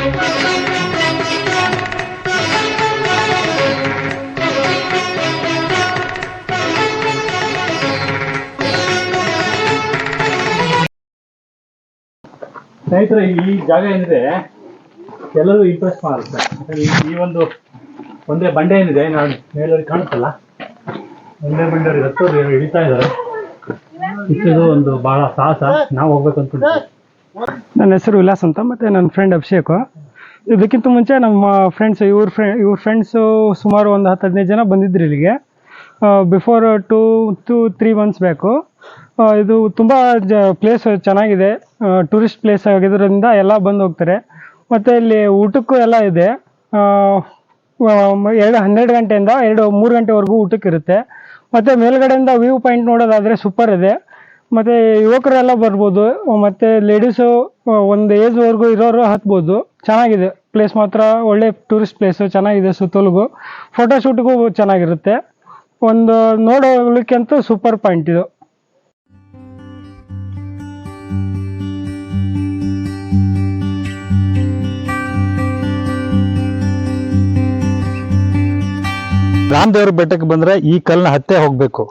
ಸ್ನೇಹಿತರೆ, ಈ ಜಾಗ ಏನಿದೆ ಎಲ್ಲರೂ ಇಂಟ್ರೆಸ್ಟ್ ಮಾಡುತ್ತೆ. ಈ ಒಂದು ಒಂದೇ ಬಂಡೆ ಏನಿದೆ, ನಾನು ಮೇಲಲ್ಲಿ ಕಾಣುತ್ತಲ್ಲ, ಒಂದೇ ಬಂಡೆ ಹತ್ತೋರು ಹಿಡಿತಾ ಇದ್ದಾರೆ. ಇದು ಒಂದು ಬಹಳ ಸಾಹಸ. ನಾವು ಹೋಗ್ಬೇಕು ಅನ್ಕೊಂಡಿದ್ದೀವಿ. ನನ್ನ ಹೆಸರು ವಿಲಾಸ್ ಅಂತ, ಮತ್ತೆ ನನ್ನ ಫ್ರೆಂಡ್ ಅಭಿಷೇಕ್. ಇದಕ್ಕಿಂತ ಮುಂಚೆ ನಮ್ಮ ಫ್ರೆಂಡ್ಸ್ ಇವ್ರ ಫ್ರೆಂಡ್ಸು ಸುಮಾರು ಒಂದು 10-15 ಜನ ಬಂದಿದ್ರು ಇಲ್ಲಿಗೆ. Before 2-3 months back. ಇದು ತುಂಬ ಪ್ಲೇಸ್ ಚೆನ್ನಾಗಿದೆ, ಟೂರಿಸ್ಟ್ ಪ್ಲೇಸ್ ಆಗಿರೋದ್ರಿಂದ ಎಲ್ಲ ಬಂದು ಹೋಗ್ತಾರೆ. ಮತ್ತು ಇಲ್ಲಿ ಊಟಕ್ಕೂ ಎಲ್ಲ ಇದೆ. 12 ಗಂಟೆಯಿಂದ 3 ಗಂಟೆವರೆಗೂ ಊಟಕ್ಕಿರುತ್ತೆ. ಮತ್ತು ಮೇಲ್ಗಡೆಯಿಂದ ವ್ಯೂ ಪಾಯಿಂಟ್ ನೋಡೋದಾದರೆ ಸೂಪರ್ ಇದೆ. ಮತ್ತು ಯುವಕರೆಲ್ಲ ಬರ್ಬೋದು, ಮತ್ತು ಲೇಡೀಸು ಒಂದು ಏಜ್ವರೆಗೂ ಇರೋರು ಹತ್ಬೋದು. ಚೆನ್ನಾಗಿದೆ ಪ್ಲೇಸ್, ಮಾತ್ರ ಒಳ್ಳೆ ಟೂರಿಸ್ಟ್ ಪ್ಲೇಸು, ಚೆನ್ನಾಗಿದೆ. ಸುತ್ತಲೂ ಫೋಟೋಶೂಟ್ಗೂ ಚೆನ್ನಾಗಿರುತ್ತೆ. ಒಂದು ನೋಡೋಲಿಕ್ಕಂತೂ ಸೂಪರ್ ಪಾಯಿಂಟ್ ಇದು. ರಾಮದೇವರ ಬೆಟ್ಟಕ್ಕೆ ಬಂದ್ರೆ ಈ ಕಲ್ಲನ್ನ ಹತ್ತೇ ಹೋಗ್ಬೇಕು.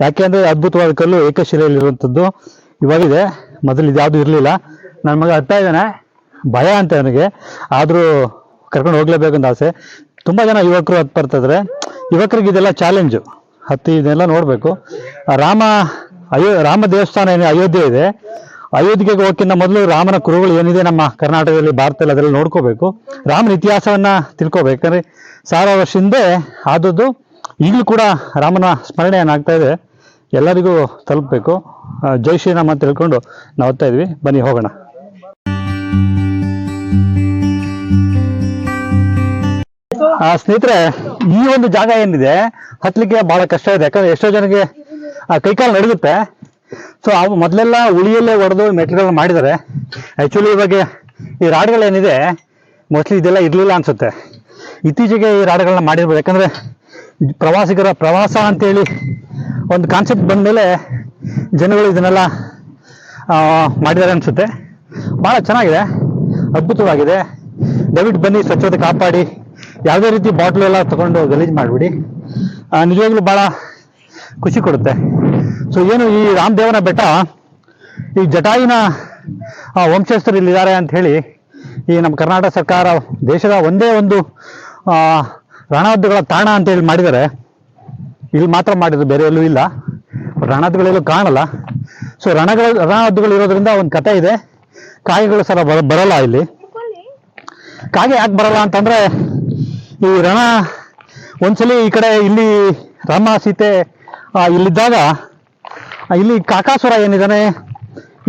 ಯಾಕೆಂದ್ರೆ ಅದ್ಭುತವಾದ ಕಲ್ಲು ಏಕಶಿಲೆಯಲ್ಲಿರುವಂಥದ್ದು. ಇವಾಗಿದೆ, ಮೊದಲು ಇದ್ಯಾವುದು ಇರಲಿಲ್ಲ. ನನ್ನ ಮಗ ಹತ್ತಾ ಇದ್ದಾನೆ, ಭಯ ಅಂತ ಅವನಿಗೆ, ಆದರೂ ಕರ್ಕೊಂಡು ಹೋಗ್ಲೇಬೇಕಂತ ಆಸೆ. ತುಂಬ ಜನ ಯುವಕರು ಹತ್ತು ಬರ್ತಿದ್ರೆ, ಯುವಕರಿಗೆ ಇದೆಲ್ಲ ಚಾಲೆಂಜು. ಹತ್ತಿ ಇದೆಲ್ಲ ನೋಡಬೇಕು. ರಾಮ ದೇವಸ್ಥಾನ ಏನು ಅಯೋಧ್ಯೆ ಇದೆ, ಅಯೋಧ್ಯೆಗೆ ಹೋಗೋಕ್ಕಿಂತ ಮೊದಲು ರಾಮನ ಕುರುಗಳು ಏನಿದೆ ನಮ್ಮ ಕರ್ನಾಟಕದಲ್ಲಿ, ಭಾರತದಲ್ಲಿ, ಅದೆಲ್ಲ ನೋಡ್ಕೋಬೇಕು. ರಾಮನ ಇತಿಹಾಸವನ್ನ ತಿಳ್ಕೋಬೇಕು. ಯಾಕಂದ್ರೆ 1000 ವರ್ಷ ಹಿಂದೆ ಆದದ್ದು ಈಗಲೂ ಕೂಡ ರಾಮನ ಸ್ಮರಣೆ ಏನಾಗ್ತಾ ಇದೆ, ಎಲ್ಲರಿಗೂ ತಲುಪಬೇಕು. ಜೈ ಶ್ರೀರಾಮ ಅಂತ ತಿಳ್ಕೊಂಡು ನಾವು ಹೋಗ್ತಾ ಇದ್ವಿ. ಬನ್ನಿ ಹೋಗೋಣ. ಸ್ನೇಹಿತರೆ, ಈ ಒಂದು ಜಾಗ ಏನಿದೆ ಹತ್ತಲಿಕ್ಕೆ ಬಹಳ ಕಷ್ಟ ಇದೆ. ಯಾಕಂದ್ರೆ ಎಷ್ಟೋ ಜನಕ್ಕೆ ಕೈಕಾಲು ನಡುಗುತ್ತೆ. ಸೊ ಅವು ಮೊದಲೆಲ್ಲ ಉಳಿಯಲ್ಲೇ ಹೊಡೆದು ಮೆಟ್ಲುಗಳನ್ನ ಮಾಡಿದ್ದಾರೆ. ಆ್ಯಕ್ಚುಲಿ ಇವಾಗ ಈ ರಾಡ್ಗಳೇನಿದೆ ಮೋಸ್ಟ್ಲಿ ಇದೆಲ್ಲ ಇರಲಿಲ್ಲ ಅನ್ಸುತ್ತೆ. ಇತ್ತೀಚೆಗೆ ಈ ರಾಡ್ಗಳನ್ನ ಮಾಡಿರ್ಬೋದು. ಯಾಕಂದರೆ ಪ್ರವಾಸಿಗರ ಪ್ರವಾಸ ಅಂತೇಳಿ ಒಂದು ಕಾನ್ಸೆಪ್ಟ್ ಬಂದಮೇಲೆ ಜನಗಳು ಇದನ್ನೆಲ್ಲ ಮಾಡಿದ್ದಾರೆ ಅನಿಸುತ್ತೆ. ಭಾಳ ಚೆನ್ನಾಗಿದೆ, ಅದ್ಭುತವಾಗಿದೆ. ದಯವಿಟ್ಟು ಬನ್ನಿ, ಸ್ವಚ್ಛತೆ ಕಾಪಾಡಿ. ಯಾವುದೇ ರೀತಿ ಬಾಟ್ಲು ಎಲ್ಲ ತೊಗೊಂಡು ಗಲೀಜು ಮಾಡಿಬಿಡಿ. ನಿಜವಾಗ್ಲೂ ಭಾಳ ಖುಷಿ ಕೊಡುತ್ತೆ. ಸೊ ಏನು ಈ ರಾಮದೇವನ ಬೆಟ್ಟ, ಈ ಜಟಾಯಿನ ವಂಶಸ್ಥರು ಇಲ್ಲಿದ್ದಾರೆ ಅಂತ ಹೇಳಿ ಈ ನಮ್ಮ ಕರ್ನಾಟಕ ಸರ್ಕಾರ ದೇಶದ ಒಂದೇ ಒಂದು ರಣಹದ್ದುಗಳ ತಾಣ ಅಂತೇಳಿ ಮಾಡಿದ್ದಾರೆ. ಇಲ್ಲಿ ಮಾತ್ರ ಮಾಡಿದ್ರು, ಬೇರೆ ಎಲ್ಲೂ ಇಲ್ಲ. ರಣಹದ್ದುಗಳೆಲ್ಲೂ ಕಾಣಲ್ಲ. ಸೊ ರಣಹದ್ದುಗಳು ಇರೋದ್ರಿಂದ ಒಂದು ಕತೆ ಇದೆ. ಕಾಗೆಗಳು ಸರ ಬರಲ್ಲ ಇಲ್ಲಿ. ಕಾಗೆ ಯಾಕೆ ಬರಲ್ಲ ಅಂತಂದ್ರೆ, ಈ ರಣ ಒಂದ್ಸಲಿ ಈ ಕಡೆ ಇಲ್ಲಿ ರಾಮ ಸೀತೆ ಇಲ್ಲಿದ್ದಾಗ ಇಲ್ಲಿ ಕಾಕಾಸುರ ಏನಿದ್ದಾನೆ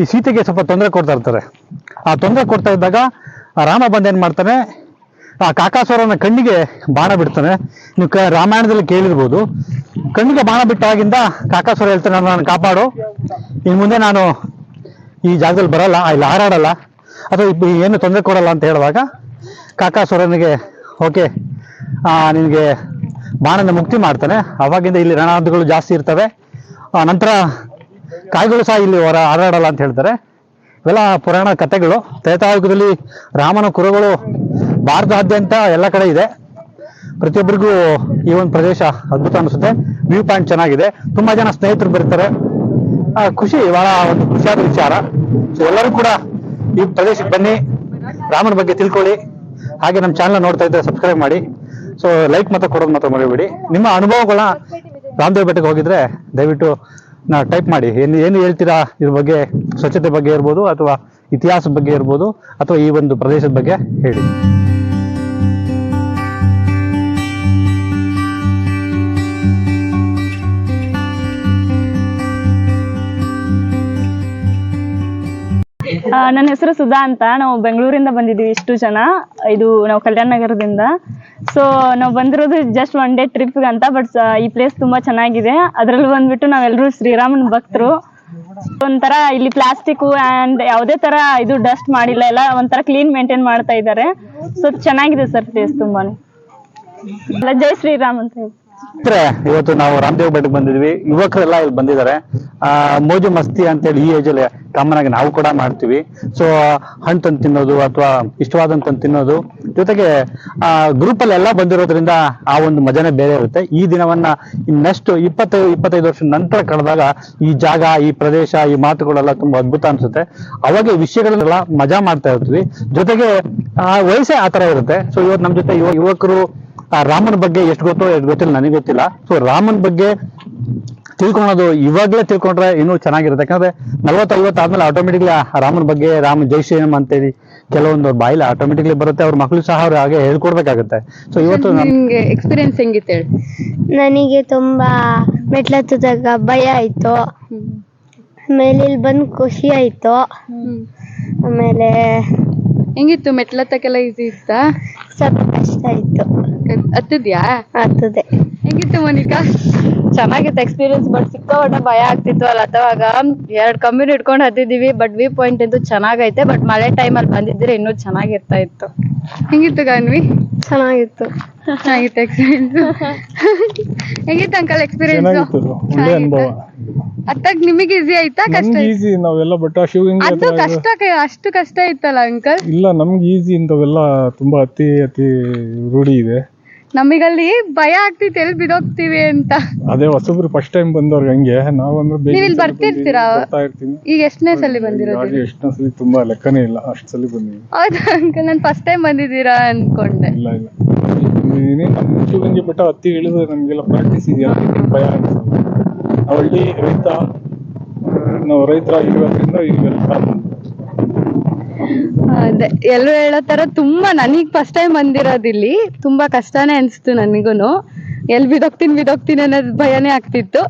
ಈ ಸೀತೆಗೆ ಸ್ವಲ್ಪ ತೊಂದರೆ ಕೊಡ್ತಾ ಇರ್ತಾರೆ. ಆ ತೊಂದರೆ ಕೊಡ್ತಾ ಇದ್ದಾಗ ರಾಮ ಬಂದೇನು ಮಾಡ್ತಾನೆ, ಆ ಕಾಕಾಸುರನ ಕಣ್ಣಿಗೆ ಬಾಣ ಬಿಡ್ತಾನೆ. ನೀವು ರಾಮಾಯಣದಲ್ಲಿ ಕೇಳಿರ್ಬೋದು. ಕಣ್ಣಿಗೆ ಬಾಣ ಬಿಟ್ಟಾಗಿಂದ ಕಾಕಾಸುರ ಹೇಳ್ತಾನೆ, ನಾನು ಕಾಪಾಡು, ಇನ್ನು ಮುಂದೆ ನಾನು ಈ ಜಾಗದಲ್ಲಿ ಬರಲ್ಲ, ಇಲ್ಲಿ ಹಾರಾಡಲ್ಲ, ಅಥವಾ ಏನು ತೊಂದರೆ ಕೊಡಲ್ಲ ಅಂತ ಹೇಳುವಾಗ ಕಾಕಾಸುರನಿಗೆ ಓಕೆ ನಿನಗೆ ಬಾಣನ ಮುಕ್ತಿ ಮಾಡ್ತಾನೆ. ಅವಾಗಿಂದ ಇಲ್ಲಿ ರಣಹದ್ದುಗಳು ಜಾಸ್ತಿ ಇರ್ತವೆ. ನಂತರ ಕಾಯಿಗಳು ಸಹ ಇಲ್ಲಿ ಹಾರಾಡಲ್ಲ ಅಂತ ಹೇಳ್ತಾರೆ. ಇವೆಲ್ಲ ಪುರಾಣ ಕಥೆಗಳು. ತ್ರೇತಾಯುಗದಲ್ಲಿ ರಾಮನ ಕುರುಗಳು ಭಾರತಾದ್ಯಂತ ಎಲ್ಲ ಕಡೆ ಇದೆ. ಪ್ರತಿಯೊಬ್ಬರಿಗೂ ಈ ಒಂದು ಪ್ರದೇಶ ಅದ್ಭುತ ಅನಿಸುತ್ತೆ. ವ್ಯೂ ಪಾಯಿಂಟ್ ಚೆನ್ನಾಗಿದೆ. ತುಂಬ ಜನ ಸ್ನೇಹಿತರು ಬರ್ತಾರೆ. ಖುಷಿ, ಬಹಳ ಒಂದು ಖುಷಿಯಾದ ವಿಚಾರ. ಸೊ ಎಲ್ಲರೂ ಕೂಡ ಈ ಪ್ರದೇಶಕ್ಕೆ ಬನ್ನಿ, ರಾಮನ ಬಗ್ಗೆ ತಿಳ್ಕೊಳ್ಳಿ. ಹಾಗೆ ನಮ್ಮ ಚಾನಲ್ ನೋಡ್ತಾ ಇದ್ದರೆ ಸಬ್ಸ್ಕ್ರೈಬ್ ಮಾಡಿ. ಸೊ ಲೈಕ್ ಮಾತ್ರ ಕೊಡೋದು ಮಾತ್ರ ಮರಿಬೇಡಿ. ನಿಮ್ಮ ಅನುಭವಗಳನ್ನ ರಾಮದೇವ ಬೆಟ್ಟಕ್ಕೆ ಹೋಗಿದ್ರೆ ದಯವಿಟ್ಟು ಟೈಪ್ ಮಾಡಿ. ಏನು ಹೇಳ್ತೀರಾ ಇದ್ರ ಬಗ್ಗೆ, ಸ್ವಚ್ಛತೆ ಬಗ್ಗೆ ಇರ್ಬೋದು, ಅಥವಾ ಇತಿಹಾಸದ ಬಗ್ಗೆ ಇರ್ಬೋದು, ಅಥವಾ ಈ ಒಂದು ಪ್ರದೇಶದ ಬಗ್ಗೆ ಹೇಳಿ. ನನ್ನ ಹೆಸರು ಸುಧಾ ಅಂತ. ನಾವು ಬೆಂಗಳೂರಿಂದ ಬಂದಿದ್ದೀವಿ ಇಷ್ಟು ಜನ. ಇದು ನಾವು ಕಲ್ಯಾಣ ನಗರದಿಂದ. ಸೊ ನಾವು ಬಂದಿರೋದು ಜಸ್ಟ್ 1 ಡೇ ಟ್ರಿಪ್ಗೆ ಅಂತ. ಬಟ್ ಈ ಪ್ಲೇಸ್ ತುಂಬಾ ಚೆನ್ನಾಗಿದೆ. ಅದರಲ್ಲಿ ಬಂದ್ಬಿಟ್ಟು ನಾವೆಲ್ಲರೂ ಶ್ರೀರಾಮನ ಭಕ್ತರು. ಒಂಥರ ಇಲ್ಲಿ ಪ್ಲಾಸ್ಟಿಕ್ ಆ್ಯಂಡ್ ಯಾವುದೇ ತರ ಇದು ಡಸ್ಟ್ ಮಾಡಿಲ್ಲ, ಎಲ್ಲ ಒಂಥರ ಕ್ಲೀನ್ ಮೇಂಟೈನ್ ಮಾಡ್ತಾ ಇದ್ದಾರೆ. ಸೊ ಚೆನ್ನಾಗಿದೆ ಸರ್ ಪ್ಲೇಸ್ ತುಂಬಾನೇ. ಜೈ ಶ್ರೀರಾಮ್ ಅಂತ ಹೇಳಿ. ಇವತ್ತು ನಾವು ರಾಮದೇವ್ ಬೆಟ್ಟಕ್ಕೆ ಬಂದಿದ್ವಿ, ಯುವಕರೆಲ್ಲ ಇಲ್ಲಿ ಬಂದಿದ್ದಾರೆ. ಮೋಜು ಮಸ್ತಿ ಅಂತೇಳಿ ಈ ಏಜ್ ಅಲ್ಲಿ ಕಾಮನ್ ಆಗಿ ನಾವು ಕೂಡ ಮಾಡ್ತೀವಿ. ಸೊ ಹಣ್ಣು ತಂದು ತಿನ್ನೋದು ಅಥವಾ ಇಷ್ಟವಾದಂತ ತಿನ್ನೋದು, ಜೊತೆಗೆ ಗ್ರೂಪ್ ಅಲ್ಲಿ ಎಲ್ಲ ಬಂದಿರೋದ್ರಿಂದ ಆ ಒಂದು ಮಜಾನೇ ಬೇರೆ ಇರುತ್ತೆ. ಈ ದಿನವನ್ನ ನೆಕ್ಸ್ಟ್ 20-25 ವರ್ಷ ನಂತರ ಕಳೆದಾಗ ಈ ಜಾಗ, ಈ ಪ್ರದೇಶ, ಈ ಮಾತುಗಳೆಲ್ಲ ತುಂಬಾ ಅದ್ಭುತ ಅನ್ಸುತ್ತೆ. ಅವಾಗ ಈ ವಿಷಯಗಳನ್ನೆಲ್ಲ ಮಜಾ ಮಾಡ್ತಾ ಇರ್ತೀವಿ. ಜೊತೆಗೆ ವಯಸ್ಸೇ ಆತರ ಇರುತ್ತೆ. ಸೊ ಇವತ್ತು ನಮ್ಮ ಜೊತೆ ಯುವಕರು ರಾಮನ ಬಗ್ಗೆ ಎಷ್ಟು ಗೊತ್ತೋ ಎಷ್ಟು ಗೊತ್ತಿಲ್ಲ, ನನಗೆ ಗೊತ್ತಿಲ್ಲ. ಸೊ ರಾಮನ ಬಗ್ಗೆ ತಿಳ್ಕೊಳೋದು ಇವಾಗಲೇ ತಿಳ್ಕೊಂಡ್ರೆ ಇನ್ನೂ ಚೆನ್ನಾಗಿರುತ್ತೆ. ಯಾಕಂದ್ರೆ 40-50 ಆದ್ಮೇಲೆ ಆಟೋಮೆಟಿಕ್ಲಿ ರಾಮನ ಬಗ್ಗೆ, ರಾಮ ಜೈ ಶ್ರೀರಾಮ್ ಅಂತೇಳಿ ಕೆಲವೊಂದು ಬಾಯಿಲೆ ಆಟೋಮೆಟಿಕ್ಲಿ ಬರುತ್ತೆ. ಅವ್ರ ಮಕ್ಳು ಸಹ ಅವ್ರು ಹಾಗೆ ಹೇಳ್ಕೊಡ್ಬೇಕಾಗುತ್ತೆ. ಸೊ ಇವತ್ತು ನಿಮ್ಗೆ ಎಕ್ಸ್ಪೀರಿಯನ್ಸ್ ಹೆಂಗಿತ್ತು ಹೇಳಿ? ನನಗೆ ತುಂಬಾ ಮೆಟ್ಲತ್ತದಾಗ ಭಯ ಆಯ್ತು, ಆಮೇಲೆ ಇಲ್ಲಿ ಬಂದು ಖುಷಿ ಆಯ್ತು. ಆಮೇಲೆ ಹೆಂಗಿತ್ತು? ಮೆಟ್ಲತ್ತಕ್ಕೆಲ್ಲ ಈಸಿ ಇತ್ತಾ? ಸ್ವಲ್ಪ ಕಷ್ಟ ಆಯ್ತು. ಹತ್ತಿದ್ಯಾ? ಆಗ್ತದೆ. ಹೆಂಗಿತ್ತು ಮೋನಿಕಾ? ಚೆನ್ನಾಗಿತ್ತು ಎಕ್ಸ್ಪೀರಿಯನ್ಸ್, ಬಟ್ ಸಿಕ್ಕಾಪಟ್ಟೆ ಭಯ ಆಗ್ತಿತ್ತು ಅಲ್ಲಿ ಹತ್ತವಾಗ. 2 ಕಂಬಿನ ಹಿಡ್ಕೊಂಡು ಹತ್ತಿದೀವಿ, ಬಟ್ ವ್ಯೂ ಪಾಯಿಂಟ್ ಅಂತೂ ಚೆನ್ನಾಗೈತೆ. ಬಟ್ ಮಳೆ ಟೈಮಲ್ಲಿ ಬಂದಿದ್ರೆ ಇನ್ನೂ ಚೆನ್ನಾಗಿರ್ತಾ ಇತ್ತು. ಹೆಂಗಿತ್ತು ಗಾನ್ವಿ? ಚೆನ್ನಾಗಿತ್ತು. ಚೆನ್ನಾಗಿತ್ತು ಎಕ್ಸ್ಪೀರಿಯನ್ಸ್. ಹೆಂಗಿತ್ತು ಅಂಕಲ್ ಎಕ್ಸ್ಪೀರಿಯನ್ಸ್? ಒಳ್ಳೆ ಅನುಭವ. ಹತ್ತಕ್ ನಿಮಗೆ ಈಸಿ ಆಯ್ತಾ ಕಷ್ಟ? ಈಸಿ, ನಾವೆಲ್ಲ ಬೆಟ್ಟ ಶಿವಗಂಗೆ ಅದು ಕಷ್ಟ, ಅಷ್ಟು ಕಷ್ಟ ಇತ್ತಲ್ಲ ಅಂಕಲ್? ಇಲ್ಲ, ನಮ್ಗೆ ಈಸಿ. ಇಂಥವೆಲ್ಲ ತುಂಬಾ ಅತಿ ರೂಢಿ ಇದೆ. ನಮಗಲ್ಲಿ ಭಯ ಆಗ್ತಿತ್ತು ಎಲ್ಲಿ ಬಿದೋಗ್ತೀವಿ ಅಂತ. ಅದೇ ಹೊಸಬ್ರು ಫಸ್ಟ್ ಟೈಮ್ ಬಂದವ್ರಿಗೆ ಹಂಗೆ. ನಾವಂದ್ರೆ ನೀವ್ ಇಲ್ಲಿ ಬರ್ತಿರ್ತೀರಾ? ಬರ್ತಾ ಇರ್ತೀನಿ. ಈಗ ಎಷ್ಟನೇ ಸಲ ಬಂದಿರೋದು? ಎಷ್ಟನೇ ಸಲ ತುಂಬಾ ಲೆಕ್ಕನೇ ಇಲ್ಲ, ಅಷ್ಟು ಸಲ ಬಂದಿದ್ದೀನಿ. ಹೌದಾ ಅಂಕಲ್? ನಾನು ಫಸ್ಟ್ ಟೈಮ್ ಬಂದಿದ್ದೀರಾ ಅನ್ಕೊಂಡೆ. ಇಲ್ಲ ನಮ್ಮ ಶಿವಗಂಗೆ ಬೆಟ್ಟ ಹತ್ತಿ ಇಳಿದು ನಮ್ಗೆಲ್ಲ ಪ್ರಾಕ್ಟೀಸ್ ಇದೆಯಲ್ಲ, ಭಯ ಅನ್ಸಲ್ಲ. ನಾವು ಹಳ್ಳಿ ನಾವು ರೈತರ ಇರೋದ್ರಿಂದ ಇವೆಲ್ಲ ಅದೇ ಎಲ್ಲರೂ ಹೇಳೋ ತರ ತುಂಬಾ, ನನಗ್ ಫಸ್ಟ್ ಟೈಮ್ ಬಂದಿರೋದಿಲ್ಲಿ ತುಂಬಾ ಕಷ್ಟನೇ ಅನ್ಸ್ತು ನನಗೂನು. ಎಲ್ಲಿ ಬಿದೋಗ್ತೀನಿ ಅನ್ನೋದು ಭಯನೇ ಆಗ್ತಿತ್ತು.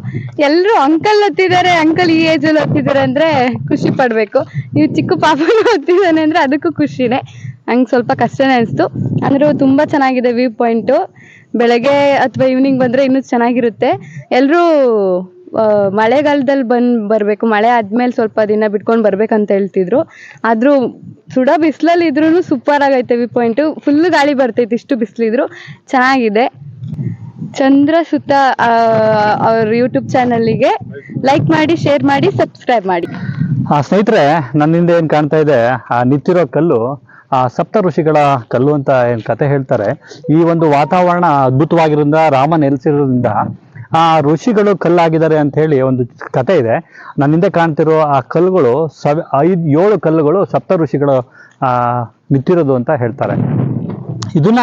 ಎಲ್ರು ಅಂಕಲ್ ಹತ್ತಿದ್ದಾರೆ, ಅಂಕಲ್ ಈ ಏಜ್ ಅಲ್ಲಿ ಹತ್ತಿದ್ದಾರೆ ಅಂದ್ರೆ ಖುಷಿ ಪಡ್ಬೇಕು. ನೀವು ಚಿಕ್ಕ ಪಾಪನು ಹತ್ತಿದ್ದಾನೆ ಅಂದ್ರೆ ಅದಕ್ಕೂ ಖುಷಿನೇ. ಹಂಗೆ ಸ್ವಲ್ಪ ಕಷ್ಟನೇ ಅನಿಸ್ತು. ಅಂದ್ರೆ ತುಂಬಾ ಚೆನ್ನಾಗಿದೆ ವ್ಯೂ ಪಾಯಿಂಟು. ಬೆಳಗ್ಗೆ ಅಥವಾ ಈವ್ನಿಂಗ್ ಬಂದ್ರೆ ಇನ್ನೂ ಚೆನ್ನಾಗಿರುತ್ತೆ. ಎಲ್ಲರೂ ಮಳೆಗಾಲದಲ್ಲಿ ಬರ್ಬೇಕು, ಮಳೆ ಆದ್ಮೇಲೆ ಸ್ವಲ್ಪ ದಿನ ಬಿಟ್ಕೊಂಡು ಬರ್ಬೇಕಂತ ಹೇಳ್ತಿದ್ರು. ಆದ್ರೂ ಸುಡ ಬಿಸಿಲಲ್ಲಿ ಇದ್ರೂ ಸೂಪರ್ ಆಗೈತೆ ವ್ಯೂ ಪಾಯಿಂಟು. ಫುಲ್ ಗಾಳಿ ಬರ್ತೈತೆ, ಇಷ್ಟು ಬಿಸಿಲಿದ್ರು ಚೆನ್ನಾಗಿದೆ. ಚಂದ್ರ ಸುತ್ತ ಅವ್ರ ಯೂಟ್ಯೂಬ್ ಚಾನಲ್ಗೆ ಲೈಕ್ ಮಾಡಿ, ಶೇರ್ ಮಾಡಿ, ಸಬ್ಸ್ಕ್ರೈಬ್ ಮಾಡಿ. ಸ್ನೇಹಿತರೆ, ನನ್ನಿಂದ ಏನ್ ಕಾಣ್ತಾ ಇದೆ, ನಿಂತಿರೋ ಕಲ್ಲು ಸಪ್ತ ಋಷಿಗಳ ಕಲ್ಲು ಅಂತ ಏನ್ ಕತೆ ಹೇಳ್ತಾರೆ. ಈ ಒಂದು ವಾತಾವರಣ ಅದ್ಭುತವಾಗಿರೋದ್ರಿಂದ, ರಾಮ ನೆಲೆಸಿರೋದ್ರಿಂದ ಆ ಋಷಿಗಳು ಕಲ್ಲಾಗಿದ್ದಾರೆ ಅಂತ ಹೇಳಿ ಒಂದು ಕತೆ ಇದೆ. ನನ್ನಿಂದ ಕಾಣ್ತಿರೋ ಆ ಕಲ್ಲುಗಳು 5-7 ಕಲ್ಲುಗಳು ಸಪ್ತ ಋಷಿಗಳು ನಿಂತಿರೋದು ಅಂತ ಹೇಳ್ತಾರೆ. ಇದನ್ನ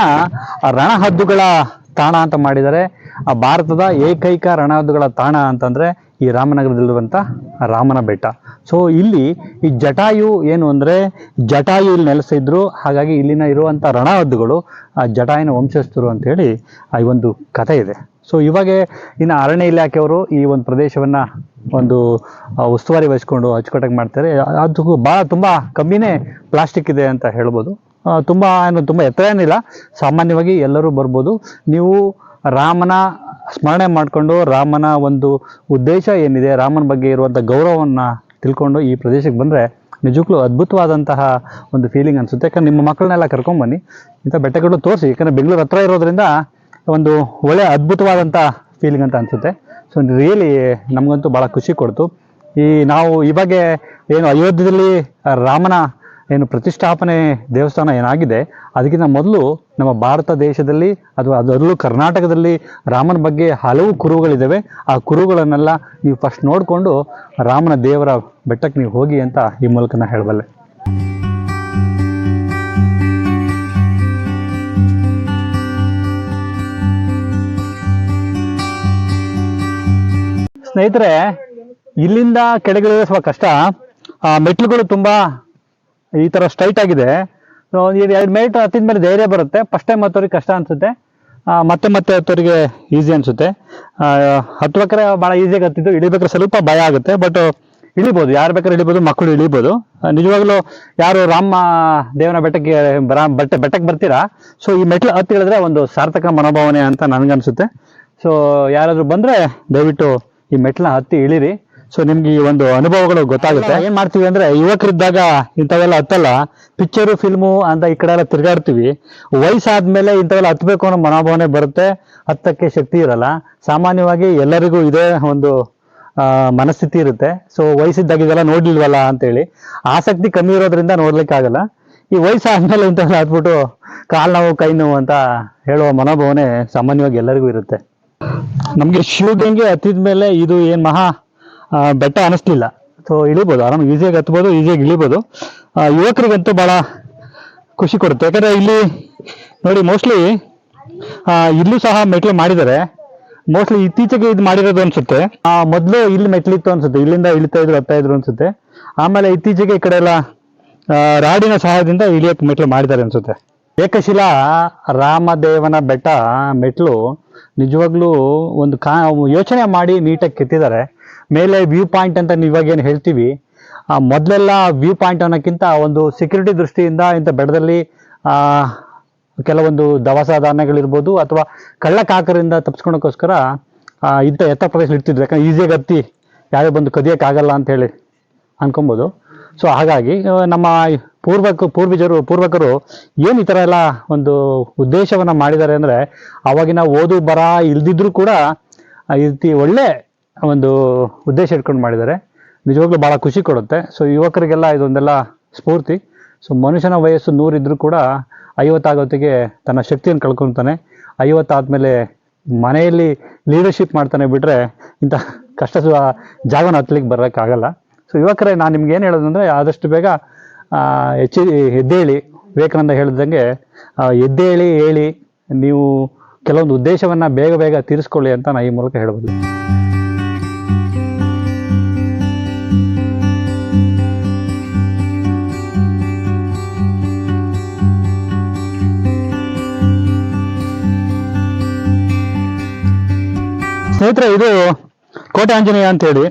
ರಣಹದ್ದುಗಳ ತಾಣ ಅಂತ ಮಾಡಿದ್ದಾರೆ. ಭಾರತದ ಏಕೈಕ ರಣಹದ್ದುಗಳ ತಾಣ ಅಂತಂದ್ರೆ ಈ ರಾಮನಗರದಲ್ಲಿರುವಂತ ರಾಮನ ಬೆಟ್ಟ. ಸೊ ಇಲ್ಲಿ ಈ ಜಟಾಯು ಏನು ಅಂದ್ರೆ, ಜಟಾಯು ಇಲ್ಲಿ ನೆಲೆಸಿದ್ರು. ಹಾಗಾಗಿ ಇಲ್ಲಿನ ಇರುವಂತ ರಣಹದ್ದುಗಳು ಆ ಜಟಾಯುನ ವಂಶಸ್ಥರು ಅಂತ ಹೇಳಿ ಈ ಒಂದು ಕಥೆ ಇದೆ. ಸೊ ಇವಾಗ ಇನ್ನು ಅರಣ್ಯ ಇಲಾಖೆಯವರು ಈ ಒಂದು ಪ್ರದೇಶವನ್ನ ಒಂದು ಉಸ್ತುವಾರಿ ವಹಿಸ್ಕೊಂಡು ಅಚ್ಚುಕಟ್ಟಾಗಿ ಮಾಡ್ತಾರೆ. ಅದು ತುಂಬಾ ಕಮ್ಮಿನೇ ಪ್ಲಾಸ್ಟಿಕ್ ಇದೆ ಅಂತ ಹೇಳ್ಬೋದು. ತುಂಬಾ ಎತ್ತರ ಏನಿಲ್ಲ, ಸಾಮಾನ್ಯವಾಗಿ ಎಲ್ಲರೂ ಬರ್ಬೋದು. ನೀವು ರಾಮನ ಸ್ಮರಣೆ ಮಾಡಿಕೊಂಡು, ರಾಮನ ಒಂದು ಉದ್ದೇಶ ಏನಿದೆ, ರಾಮನ ಬಗ್ಗೆ ಇರುವಂಥ ಗೌರವವನ್ನ ತಿಳ್ಕೊಂಡು ಈ ಪ್ರದೇಶಕ್ಕೆ ಬಂದರೆ ನಿಜಕ್ಕೂ ಅದ್ಭುತವಾದಂತಹ ಒಂದು ಫೀಲಿಂಗ್ ಅನಿಸುತ್ತೆ. ಯಾಕಂದ್ರೆ ನಿಮ್ಮ ಮಕ್ಕಳನ್ನೆಲ್ಲ ಕರ್ಕೊಂಡ್ಬನ್ನಿ, ಇಂಥ ಬೆಟ್ಟಗಳು ತೋರಿಸಿ. ಯಾಕಂದರೆ ಬೆಂಗಳೂರು ಹತ್ರ ಇರೋದ್ರಿಂದ ಒಂದು ಒಳ್ಳೆ ಅದ್ಭುತವಾದಂಥ ಫೀಲಿಂಗ್ ಅಂತ ಅನಿಸುತ್ತೆ. ಸೊ ರಿಯಲಿ ನಮಗಂತೂ ಭಾಳ ಖುಷಿ ಕೊಡ್ತು. ನಾವು ಇವಾಗ ಏನು ಅಯೋಧ್ಯೆಯಲ್ಲಿ ರಾಮನ ಏನು ಪ್ರತಿಷ್ಠಾಪನೆ ದೇವಸ್ಥಾನ ಏನಾಗಿದೆ, ಅದಕ್ಕಿಂತ ಮೊದಲು ನಮ್ಮ ಭಾರತ ದೇಶದಲ್ಲಿ ಅಥವಾ ಅದರಲ್ಲೂ ಕರ್ನಾಟಕದಲ್ಲಿ ರಾಮನ ಬಗ್ಗೆ ಹಲವು ಕುರುಹುಗಳಿದ್ದಾವೆ. ಆ ಕುರುಹುಗಳನ್ನೆಲ್ಲ ನೀವು ಫಸ್ಟ್ ನೋಡಿಕೊಂಡು ರಾಮನ ದೇವರ ಬೆಟ್ಟಕ್ಕೆ ನೀವು ಹೋಗಿ ಅಂತ ಈ ಮೂಲಕ ನಾನು ಹೇಳಬಲ್ಲೆ. ಸ್ನೇಹಿತರೆ, ಇಲ್ಲಿಂದ ಕೆಳಗಿಳಿದ್ರೆ ಸ್ವಲ್ಪ ಕಷ್ಟ. ಮೆಟ್ಲುಗಳು ತುಂಬಾ ಈ ತರ ಸ್ಟ್ರೈಟ್ ಆಗಿದೆ. 2 ಮೆಟ್ಲು ಹತ್ತಿದ ಮೇಲೆ ಧೈರ್ಯ ಬರುತ್ತೆ. ಫಸ್ಟ್ ಟೈಮ್ ಹತ್ತೋರಿಗೆ ಕಷ್ಟ ಅನ್ಸುತ್ತೆ, ಮತ್ತೆ ಹತ್ತೋರಿಗೆ ಈಸಿ ಅನ್ಸುತ್ತೆ. ಹತ್ಬೇಕಾದ್ರೆ ಭಾಳ ಈಸಿಯಾಗಿ ಹತ್ತಿದ್ದು, ಇಳಿಬೇಕಾದ್ರೆ ಸ್ವಲ್ಪ ಭಯ ಆಗುತ್ತೆ. ಬಟ್ ಇಳಿಬೋದು, ಯಾರು ಬೇಕಾದ್ರೆ ಇಳಿಬೋದು, ಮಕ್ಕಳು ಇಳಿಬೋದು. ನಿಜವಾಗ್ಲೂ ಯಾರು ರಾಮ ದೇವನ ಬೆಟ್ಟಕ್ಕೆ ಬರ್ತೀರಾ, ಸೊ ಈ ಮೆಟ್ಲು ಹತ್ತಿ ಇಳಿದ್ರೆ ಒಂದು ಸಾರ್ಥಕ ಮನೋಭಾವನೆ ಅಂತ ನನಗನ್ಸುತ್ತೆ. ಸೊ ಯಾರಾದ್ರೂ ಬಂದ್ರೆ ದಯವಿಟ್ಟು ಈ ಮೆಟ್ಲನ್ನ ಹತ್ತಿ ಇಳಿರಿ. ಸೊ ನಿಮ್ಗೆ ಈ ಒಂದು ಅನುಭವಗಳು ಗೊತ್ತಾಗುತ್ತೆ. ಏನ್ ಮಾಡ್ತೀವಿ ಅಂದ್ರೆ ಯುವಕರಿದ್ದಾಗ ಇಂಥವೆಲ್ಲ ಹತ್ತಲ್ಲ, ಪಿಕ್ಚರು ಫಿಲ್ಮು ಅಂತ ಈ ಕಡೆ ಎಲ್ಲ ತಿರ್ಗಾಡ್ತೀವಿ. ವಯಸ್ಸಾದ್ಮೇಲೆ ಇಂಥವೆಲ್ಲ ಹತ್ಬೇಕು ಅನ್ನೋ ಮನೋಭಾವನೆ ಬರುತ್ತೆ, ಹತ್ತಕ್ಕೆ ಶಕ್ತಿ ಇರಲ್ಲ. ಸಾಮಾನ್ಯವಾಗಿ ಎಲ್ಲರಿಗೂ ಇದೇ ಒಂದು ಮನಸ್ಥಿತಿ ಇರುತ್ತೆ. ಸೊ ವಯಸ್ಸಿದ್ದಾಗ ಇದೆಲ್ಲ ನೋಡ್ಲಿಲ್ವಲ್ಲ ಅಂತೇಳಿ ಆಸಕ್ತಿ ಕಮ್ಮಿ ಇರೋದ್ರಿಂದ ನೋಡ್ಲಿಕ್ಕೆ ಆಗಲ್ಲ. ಈ ವಯಸ್ಸಾದ್ಮೇಲೆ ಇಂಥವೆಲ್ಲ ಹತ್ಬಿಟ್ಟು ಕಾಲ್ ನೋವು ಕೈ ನೋವು ಅಂತ ಹೇಳುವ ಮನೋಭಾವನೆ ಸಾಮಾನ್ಯವಾಗಿ ಎಲ್ಲರಿಗೂ ಇರುತ್ತೆ. ನಮ್ಗೆ ಶಿವಗಂಗೆ ಹತ್ತಿದ ಮೇಲೆ ಇದು ಏನ್ ಮಹಾ ಬೆಟ್ಟ ಅನಿಸ್ಲಿಲ್ಲ. ಸೊ ಇಳಿಬೋದು, ಆರಾಮ್ ಈಸಿಯಾಗಿ ಹತ್ಬೋದು, ಈಸಿಯಾಗಿ ಇಳಿಬೋದು. ಯುವಕರಿಗಂತೂ ಬಹಳ ಖುಷಿ ಕೊಡುತ್ತೆ. ಯಾಕಂದ್ರೆ ಇಲ್ಲಿ ನೋಡಿ ಮೋಸ್ಟ್ಲಿ ಇಲ್ಲೂ ಸಹ ಮೆಟ್ಲು ಮಾಡಿದ್ದಾರೆ. ಮೋಸ್ಟ್ಲಿ ಇತ್ತೀಚೆಗೆ ಇದು ಮಾಡಿರೋದು ಅನ್ಸುತ್ತೆ. ಮೊದಲು ಇಲ್ಲಿ ಮೆಟ್ಲಿತ್ತು ಅನ್ಸುತ್ತೆ, ಇಲ್ಲಿಂದ ಇಳಿತಾ ಇದ್ರು ಹತ್ತಾ ಇದ್ರು ಅನ್ಸುತ್ತೆ. ಆಮೇಲೆ ಇತ್ತೀಚೆಗೆ ಈ ಕಡೆ ಎಲ್ಲ ರಾಡಿನ ಸಹಾಯದಿಂದ ಇಳಿಯಕ್ಕೆ ಮೆಟ್ಲು ಮಾಡಿದ್ದಾರೆ ಅನ್ಸುತ್ತೆ. ಏಕಶಿಲಾ ರಾಮದೇವನ ಬೆಟ್ಟ ಮೆಟ್ಲು ನಿಜವಾಗ್ಲೂ ಒಂದು ಯೋಚನೆ ಮಾಡಿ ನೀಟಾಗಿ ಕೆತ್ತಿದ್ದಾರೆ. ಮೇಲೆ ವ್ಯೂ ಪಾಯಿಂಟ್ ಅಂತ ಇವಾಗ ಏನು ಹೇಳ್ತೀವಿ, ಮೊದಲೆಲ್ಲ ವ್ಯೂ ಪಾಯಿಂಟ್ ಅನ್ನೋಕ್ಕಿಂತ ಒಂದು ಸೆಕ್ಯೂರಿಟಿ ದೃಷ್ಟಿಯಿಂದ ಇಂಥ ಬೆಟ್ಟದಲ್ಲಿ ಕೆಲವೊಂದು ದವಸ ಧಾನ್ಯಗಳಿರ್ಬೋದು ಅಥವಾ ಕಳ್ಳಕಾಕರಿಂದ ತಪ್ಪಿಸ್ಕೊಳಕ್ಕೋಸ್ಕರ ಇಂಥ ಎತ್ತರ ಪ್ರದೇಶ ಇಡ್ತಿದ್ರು. ಯಾಕಂದ್ರೆ ಈಸಿಯಾಗಿ ಹತ್ತಿ ಯಾರೇ ಬಂದು ಕದಿಯೋಕ್ಕಾಗಲ್ಲ ಅಂತ ಹೇಳಿ ಅನ್ಕೊಬೋದು. ಸೊ ಹಾಗಾಗಿ ನಮ್ಮ ಪೂರ್ವಕರು ಏನು ಈ ಥರ ಎಲ್ಲ ಒಂದು ಉದ್ದೇಶವನ್ನ ಮಾಡಿದ್ದಾರೆ ಅಂದರೆ, ಅವಾಗಿನ ಓದು ಬರ ಇಲ್ದಿದ್ರು ಕೂಡ ಈ ರೀತಿ ಒಳ್ಳೆ ಒಂದು ಉದ್ದೇಶ ಇಟ್ಕೊಂಡು ಮಾಡಿದ್ದಾರೆ. ನಿಜವಾಗ್ಲೂ ಭಾಳ ಖುಷಿ ಕೊಡುತ್ತೆ. ಸೊ ಯುವಕರಿಗೆಲ್ಲ ಇದೊಂದೆಲ್ಲ ಸ್ಫೂರ್ತಿ. ಸೊ ಮನುಷ್ಯನ ವಯಸ್ಸು 100 ಇದ್ರೂ ಕೂಡ 50 ಆಗೋತ್ತಿಗೆ ತನ್ನ ಶಕ್ತಿಯನ್ನು ಕಳ್ಕೊತಾನೆ. 50 ಆದಮೇಲೆ ಮನೆಯಲ್ಲಿ ಲೀಡರ್ಶಿಪ್ ಮಾಡ್ತಾನೆ ಬಿಟ್ರೆ ಇಂಥ ಕಷ್ಟ ಜಾಗನ ಹತ್ಲಿಕ್ಕೆ ಬರೋಕ್ಕಾಗಲ್ಲ. ಸೊ ಯುವಕರೇ, ನಾನು ನಿಮ್ಗೆ ಏನು ಹೇಳೋದಂದ್ರೆ, ಆದಷ್ಟು ಬೇಗ ಎದ್ದೇಳಿ. ವಿವೇಕಾನಂದ ಹೇಳಿದಂಗೆ ಎದ್ದೇಳಿ ಹೇಳಿ, ನೀವು ಕೆಲವೊಂದು ಉದ್ದೇಶವನ್ನ ಬೇಗ ತೀರಿಸ್ಕೊಳ್ಳಿ ಅಂತ ನಾನು ಈ ಮೂಲಕ ಹೇಳ್ಬೋದು. ಸ್ನೇಹಿತರೆ, ಇದು ಕೋಟೆ ಆಂಜನೇಯ ಅಂತ ಹೇಳಿ,